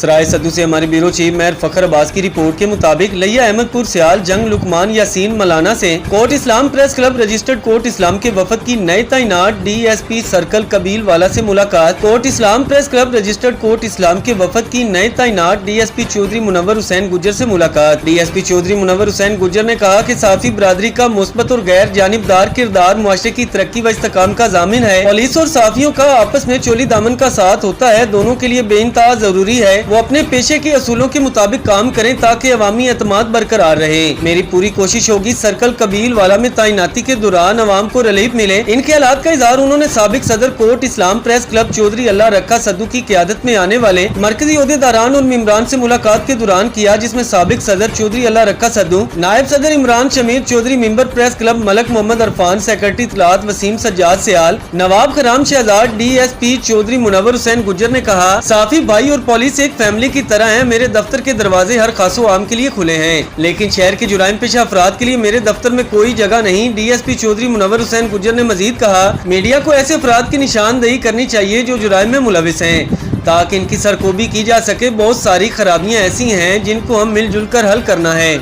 सराय सद्दू से हमारे bureau chief mayor फखर अब्बास की रिपोर्ट के मुताबिक लिया अहमदपुर सियाल जंग लुकमान यासीन मलाना से कोर्ट इस्लाम प्रेस क्लब रजिस्टर्ड कोर्ट इस्लाम के वफद की नए तैनात DSP सर्कल कबील वाला से मुलाकात। कोर्ट इस्लाम प्रेस क्लब रजिस्टर्ड कोर्ट इस्लाम के वफद की नए तैनात DSP चौधरी मुनव्वर हुसैन गुज्जर से मुलाकात। DSP चौधरी मुनव्वर हुसैन गुज्जर ने कहा कि साफी बरादरी का मुस्बत और गैर जानिबदार किरदार मुआशरे की तरक्की व इस्तेकाम का जामिन है। पुलिस और साफियों का आपस में चोली दामन का साथ होता है, दोनों के लिए बेइंतहा जरूरी है वो अपने पेशे के असूलों के मुताबिक काम करें ताकि अवामी एतमाद बरकरार रहे। मेरी पूरी कोशिश होगी सर्कल कबील वाला में तैनाती के दौरान अवाम को रिलीफ मिले। इनके हालात का इजहार उन्होंने साबिक सदर कोर्ट इस्लाम प्रेस क्लब चौधरी अल्लाह रखा सद्दू की क़यादत में आने वाले मरकजी ओहदेदारान और मेंबरान से मुलाकात के दौरान किया, जिसमें साबिक सदर चौधरी अल्लाह रखा सद्दू, नायब सदर Imran Shamir Chaudhry, member press club Malik Mohammad Irfan, secretary इत्तलात वसीम सज्जाद सियाल, नवाब खराम शहजाद, DSP चौधरी मुनव्वर हुसैन गुज्जर ने कहा, साफी भाई और पुलिस एक फैमिली की तरह है। मेरे दफ्तर के दरवाजे हर खासो आम के लिए खुले हैं, लेकिन शहर के जुराइम पेशा अफराद के लिए मेरे दफ्तर में कोई जगह नहीं। DSP चौधरी मुनव्वर हुसैन गुज्जर ने मजीद कहा, मीडिया को ऐसे अफराद की निशानदेही करनी चाहिए जो जुराइम में मुलविस हैं ताकि इनकी सरकोबी की जा सके। बहुत सारी खराबियां ऐसी हैं जिनको हम मिलजुल कर हल करना है।